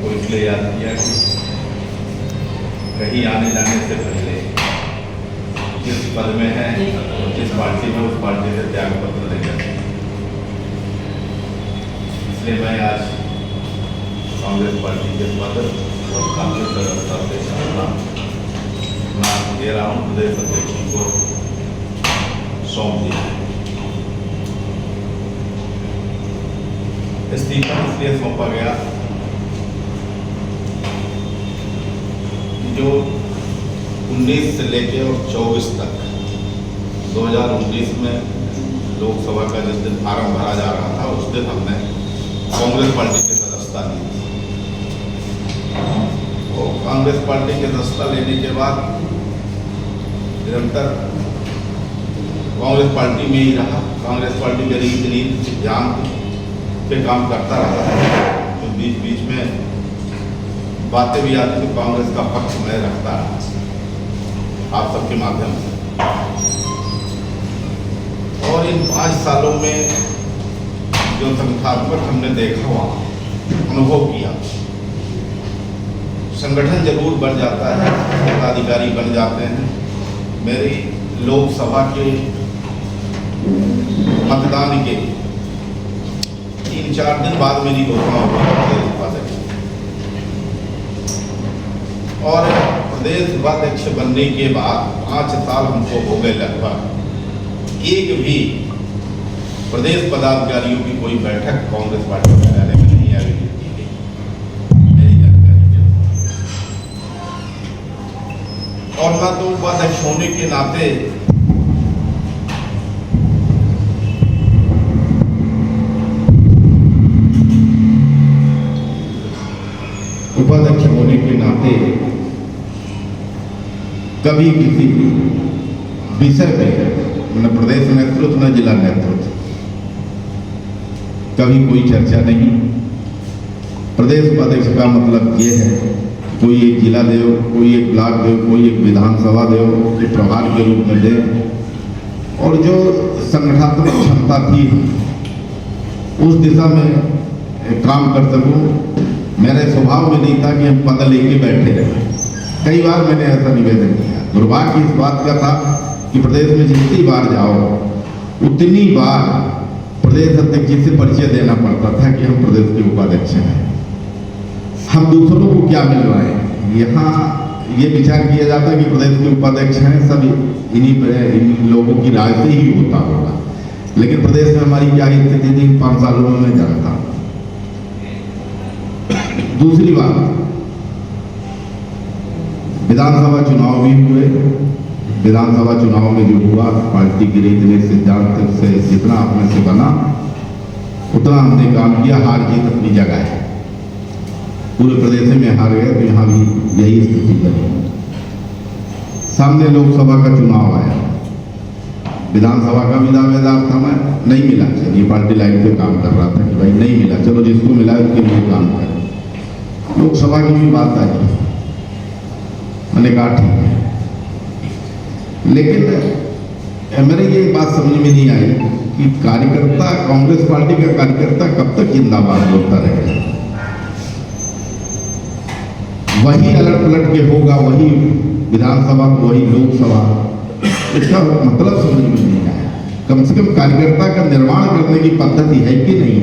सबको इसलिए याद किया कि कहीं आने जाने से पहले जिस पद में है और जिस पार्टी में, उस पार्टी से त्याग पत्र देकर, इसलिए मैं आज कांग्रेस पार्टी के पद और कांग्रेस व्यवस्था से नाम दे रहा हूँ, प्रदेश अध्यक्ष को सौंप दिया है। इस्तीफा इसलिए सौंपा गया जो 19 से लेके और 24 तक 2019 में लोकसभा का जिस दिन फार्म भरा जा रहा था, उस दिन हमने कांग्रेस पार्टी की सदस्यता ली। और कांग्रेस पार्टी की सदस्यता लेने के बाद निरंतर कांग्रेस पार्टी में ही रहा। कांग्रेस पार्टी के रीति नीति सिद्धांत पे काम करता रहा। तो बीच बीच में बातें भी आती तो कांग्रेस का पक्ष मैं रखता रहा आप सबके माध्यम से। और इन 5 सालों में जो संगठनात्मक हमने देखा हुआ, अनुभव किया, संगठन जरूर बढ़ जाता है, पदाधिकारी बन जाते हैं। मेरी लोकसभा के मतदान के 3-4 दिन बाद मेरी घोषणा हुई उपाध्यक्ष, और प्रदेश उपाध्यक्ष बनने के बाद 5 साल हमको हो गए लगभग। एक भी प्रदेश पदाधिकारियों की कोई बैठक कांग्रेस पार्टी कार्यालय में नहीं आयोजित की गई मेरी जानकारी के। और ना तो उपाध्यक्ष होने के नाते कभी किसी विषय में न प्रदेश नेतृत्व न जिला नेतृत्व कभी कोई चर्चा नहीं। प्रदेश उपाध्यक्ष का मतलब ये है कि कोई एक जिला दे, कोई एक ब्लॉक दे, कोई एक विधानसभा दे, जो प्रभार के रूप में दे, और जो संगठनात्मक क्षमता थी उस दिशा में काम कर सकूं। मेरे स्वभाव में नहीं था कि हम पद लेके बैठे रहे। कई बार मैंने ऐसा निवेदन किया। दुर्भाग्य इस बात का था कि प्रदेश में जितनी बार जाओ उतनी बार प्रदेश अध्यक्ष जी से परिचय देना पड़ता था कि हम प्रदेश के उपाध्यक्ष हैं, हम दूसरों को क्या मिलवाएं। यहाँ ये विचार किया जाता है कि प्रदेश के उपाध्यक्ष हैं, सब इन्हीं लोगों की राय से ही होता होगा। लेकिन प्रदेश में हमारी क्या स्थिति थी 5 सालों में मैं जानता हूँ। दूसरी बात, विधानसभा चुनाव भी हुए। विधानसभा चुनाव में जो हुआ, पार्टी की रीति नीति सिद्धांत से जितना अपने से बना उतना हमने काम किया। हार जीत अपनी जगह है, पूरे प्रदेश में हार गए, तो यहाँ भी यही स्थिति बनी। सामने लोकसभा का चुनाव आया, विधानसभा का भी दावेदार था मैं, नहीं मिला। चलिए पार्टी लाइन पे काम कर रहा था कि भाई नहीं मिला, चलो जिसको मिला उसके लिए काम करें। लोकसभा की भी बात आई, मैंने कहा ठीक है। लेकिन मेरे ये बात समझ में नहीं आई कि कार्यकर्ता, कांग्रेस पार्टी का कार्यकर्ता कब तक जिंदाबाद बोलता रहेगा। वही अलट पलट के होगा, वही विधानसभा, वही लोकसभा, इसका मतलब समझ में नहीं आया। कम से कम कार्यकर्ता का निर्माण करने की पद्धति है कि नहीं।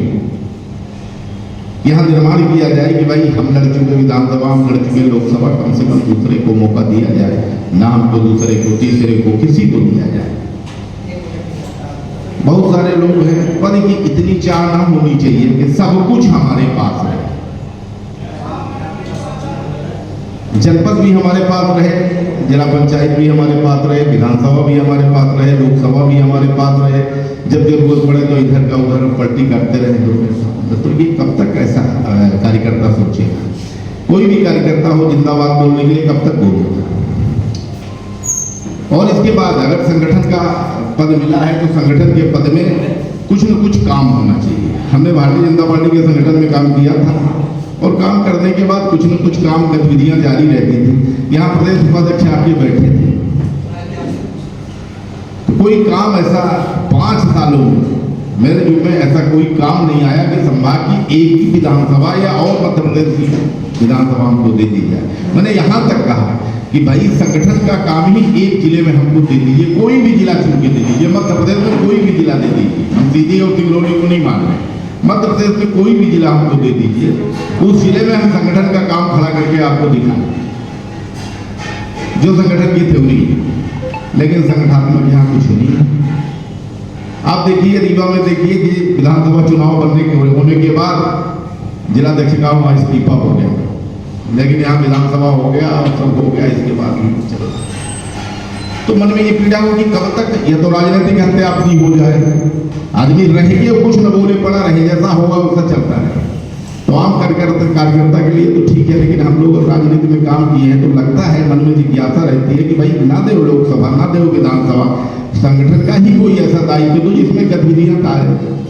यहाँ निर्माण किया जाए कि भाई हम लड़ चुके विधानसभा, हम लड़ चुके लोकसभा, कम से कम दूसरे को मौका दिया जाए, ना हमको दूसरे को, तीसरे को, किसी को दिया जाए। बहुत सारे लोग हैं, पद की इतनी चाह ना होनी चाहिए कि सब कुछ हमारे पास रहे, जनपद भी हमारे पास रहे, जिला पंचायत भी हमारे पास रहे, विधानसभा भी हमारे पास रहे, लोकसभा भी हमारे पास रहे। जब जरूरत पड़े तो इधर का उधर पलटी करते रहे। तो ये कब तक ऐसा कार्यकर्ता सोचेगा। कोई भी कार्यकर्ता हो जिंदाबाद बोलने के लिए कब तक बोलेगा। और इसके बाद अगर संगठन का पद मिला है तो संगठन के पद में कुछ न कुछ काम होना चाहिए। हमने भारतीय जनता पार्टी के संगठन में काम किया था और काम करने के बाद कुछ न कुछ काम गतिविधियां जारी रहती थी। यहाँ प्रदेश उपाध्यक्ष आके बैठे थे, तो कोई काम ऐसा 5 सालों में मेरे जुम्मे में ऐसा कोई काम नहीं आया कि संभाग की एक ही विधानसभा या और मध्य प्रदेश की विधानसभा हमको दे दी जाए। मैंने यहाँ तक कहा कि भाई संगठन का काम ही एक जिले में हमको दे दीजिए, कोई भी जिला चुन के दे दीजिए, मध्य प्रदेश में कोई भी जिला दे दीजिए। हम सीधी और सिंगरौली को नहीं मान रहे, मध्य प्रदेश में कोई भी जिला हमको दे दीजिए, उस जिले में हम संगठन का काम खड़ा करके आपको दिखाएं जो संगठन की थ्योरी है। लेकिन संगठनात्मक यहाँ कुछ नहीं है। आप देखिए रीवा में देखिए कि विधानसभा चुनाव होने के बाद जिलाध्यक्ष का वहाँ इस्तीफा हो गया, लेकिन यहाँ विधानसभा हो गया और सब हो गया, इसके बाद भी चल रहा। तो मन में ये पीड़ा हो कि कब तक यह तो राजनीतिक हत्या अपनी हो जाए, आदमी रह के कुछ न बोले पड़ा रहे, जैसा होगा वैसा चलता है। तो आम कार्यकर्ता के लिए तो ठीक है, लेकिन हम लोग राजनीति में काम किए हैं तो लगता है, मन में जिज्ञासा रहती है कि भाई ना दे लोकसभा, ना दे विधानसभा, संगठन का ही कोई ऐसा दायित्व दो जिसमें गतिविधियां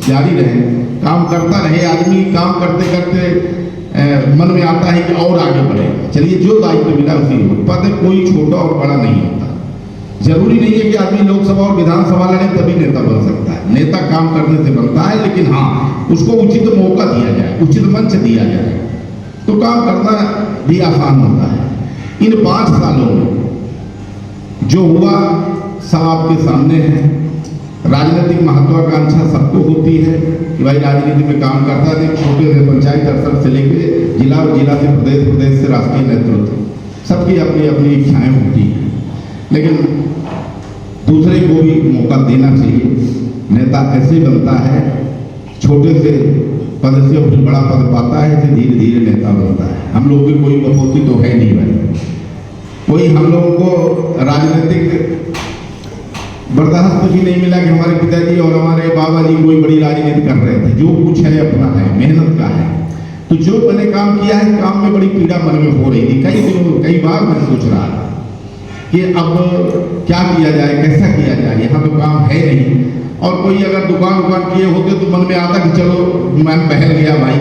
जारी रहे, काम करता रहे आदमी। काम करते करते मन में आता है कि और आगे बढ़े। चलिए जो दायित्व मिला उसी हो, पद कोई छोटा और बड़ा नहीं होता। जरूरी नहीं है कि आदमी लोकसभा और विधानसभा लड़े तभी नेता बन सकता है। नेता काम करने से बनता है, लेकिन हाँ उसको उचित मौका दिया जाए, उचित मंच दिया जाए तो काम करना भी आसान होता है। इन 5 सालों में जो हुआ सब आपके सामने है। राजनीतिक महत्वाकांक्षा सबको होती है कि भाई राजनीति में काम करता है, छोटे से पंचायत स्तर से लेकर जिला और जिला से प्रदेश, प्रदेश से राष्ट्रीय नेतृत्व, सबकी अपनी अपनी इच्छाएं होती हैं, लेकिन दूसरे को भी मौका देना चाहिए। नेता ऐसे बनता है, छोटे से पद से फिर बड़ा पद पाता है, फिर धीरे धीरे नेता बनता है। हम लोग की कोई बपोती तो है नहीं भाई, कोई हम लोगों को राजनीतिक बर्दाश्त भी नहीं मिला कि हमारे पिताजी और हमारे बाबा जी कोई बड़ी राजनीति कर रहे थे। जो कुछ है अपना है, मेहनत का है। तो जो मैंने काम किया है, काम में बड़ी पीड़ा मन में हो रही थी। कई बार मैं सोच रहा था कि अब क्या किया जाए, कैसा किया जाए, यहाँ तो काम है नहीं। और कोई अगर दुकान किए होते तो मन में आता कि चलो मैं बहल गया भाई,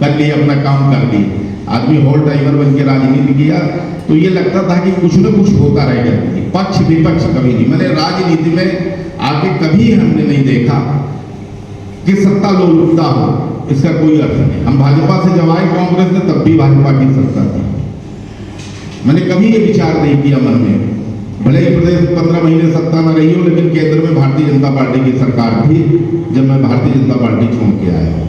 कर लिए अपना काम कर लिए। आदमी हॉल ड्राइवर बन के राजनीति किया तो ये लगता था कि कुछ न कुछ होता रहेगा, पक्ष विपक्ष कभी नहीं। मैंने राजनीति में आके कभी हमने नहीं देखा कि सत्ता लोलुपता हो, इसका कोई अर्थ नहीं। हम भाजपा से जब आए कांग्रेस में तब भी भाजपा की सत्ता थी। मैंने कभी ये विचार नहीं किया मन में, भले ही प्रदेश 15 महीने सत्ता में रही हो, लेकिन केंद्र में भारतीय जनता पार्टी की सरकार थी जब मैं भारतीय जनता पार्टी छोड़ के आया,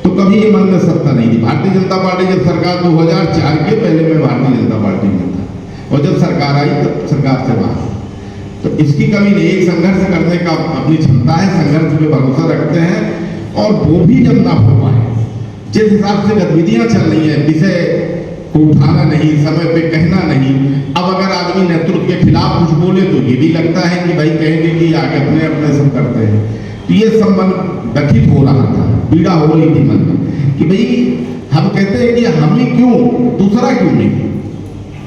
तो कभी ये मन में सत्ता नहीं थी। भारतीय जनता पार्टी जब सरकार 2004 के पहले मैं भारतीय जनता पार्टी में था, और जब सरकार आई तब सरकार से बाहर। तो इसकी कमी नहीं, एक संघर्ष करने का अपनी क्षमता है, संघर्ष पे भरोसा रखते हैं। और वो भी जब ना हो पाए, जिस हिसाब से गतिविधियां चल रही है, विषय को उठाना नहीं, समय पे कहना नहीं। अब अगर आदमी नेतृत्व के खिलाफ कुछ बोले तो ये भी लगता है कि भाई कहेंगे कि आगे अपने अपने सब करते हैं। तो ये सब मन व्यथित हो रहा था, पीड़ा हो रही थी मन में कि भाई हम कहते हैं कि हम ही क्यों, दूसरा क्यों नहीं,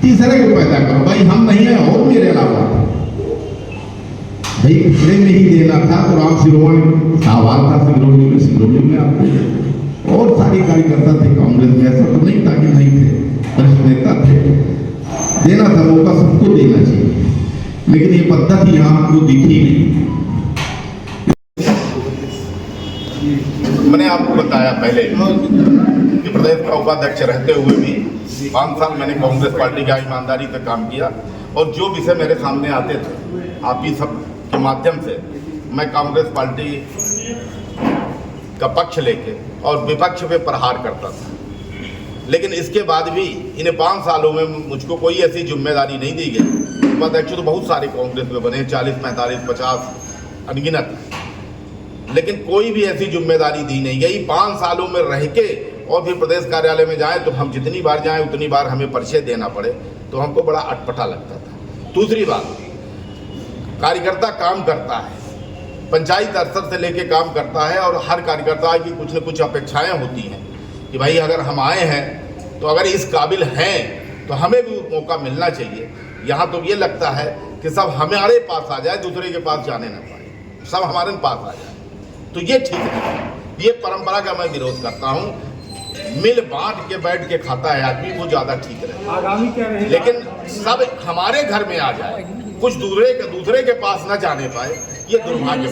तीसरे को पैदा करो। भाई हम नहीं है और मेरे अलावा भाई पिछड़े में ही देना था तो राम शिरोमणि सवाल था सिंगरौली में आपको और सारी कार्यकर्ता थे कांग्रेस में। ऐसा तो नहीं था कि नहीं थे, वरिष्ठ नेता थे, देना था मौका, सबको देना चाहिए। लेकिन ये पद्धति यहाँ हमको दिखी नहीं। मैंने आपको बताया पहले कि प्रदेश का उपाध्यक्ष रहते हुए भी 5 साल मैंने कांग्रेस पार्टी का ईमानदारी से काम किया, और जो विषय मेरे सामने आते थे आप ही सब के माध्यम से मैं कांग्रेस पार्टी का पक्ष लेके और विपक्ष पे प्रहार करता था। लेकिन इसके बाद भी इन 5 सालों में मुझको कोई ऐसी जिम्मेदारी नहीं दी गई। उपाध्यक्ष तो बहुत सारे कांग्रेस में बने, 40, 45, 50 अनगिनत, लेकिन कोई भी ऐसी जिम्मेदारी दी नहीं गई। 5 सालों में रह के और फिर प्रदेश कार्यालय में जाएं तो हम जितनी बार जाएं उतनी बार हमें परिचय देना पड़े, तो हमको बड़ा अटपटा लगता था। दूसरी बात, कार्यकर्ता काम करता है, पंचायत स्तर से लेके काम करता है, और हर कार्यकर्ता की कुछ न कुछ अपेक्षाएं होती हैं कि भाई अगर हम आए हैं तो अगर इस काबिल हैं तो हमें भी मौका मिलना चाहिए। यहाँ तो ये लगता है कि सब हमारे पास आ जाए, दूसरे के पास जाने ना पाए, सब हमारे पास आ जाए, तो ये ठीक है। ये परंपरा का मैं विरोध करता हूँ। मिल बांट के बैठ के खाता है आदमी, वो ज़्यादा ठीक रहे। आगामी क्या रहेगा? लेकिन सब हमारे घर में आ जाए, कुछ दूसरे के पास न जाने पाए, ये दुर्भाग्य।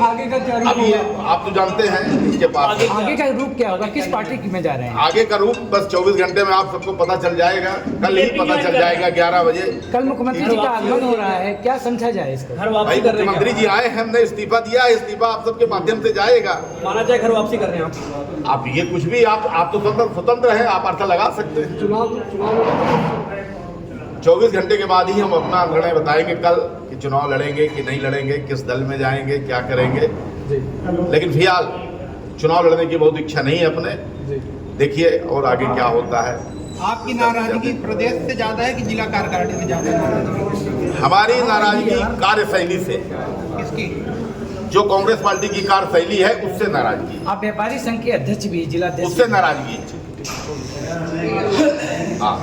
आगे का क्या अब ये आप तो जानते हैं इसके पास आगे का रूप क्या होगा, किस पार्टी में जा रहे हैं? आगे का रूप बस 24 घंटे में आप सबको पता चल जाएगा, कल ही पता चल जाएगा 11 बजे। कल मुख्यमंत्री जी का आगमन हो रहा है, क्या समझा जाए इसको? भाई मुख्यमंत्री जी आए हैं, हमने इस्तीफा दिया है, इस्तीफा आप सबके माध्यम से जाएगा। माना जाए घर वापसी कर रहे हैं आप ये कुछ भी आप तो स्वतंत्र हैं, आप अर्थ लगा सकते हैं। 24 घंटे के बाद ही हम अपना निर्णय बताएंगे कल कि चुनाव लड़ेंगे कि नहीं लड़ेंगे, किस दल में जाएंगे, क्या करेंगे। लेकिन फिलहाल चुनाव लड़ने की बहुत इच्छा नहीं है अपने, देखिए और आगे क्या होता है। आपकी नाराजगी प्रदेश से ज्यादा है कि जिला कार्यकारिणी से ज्यादा है? हमारी नाराजगी कार्यशैली से, किसकी? जो कांग्रेस पार्टी की कार्यशैली है उससे नाराजगी, आप व्यापारी संघ के अध्यक्ष भी, जिला अध्यक्ष उससे नाराजगी। हाँ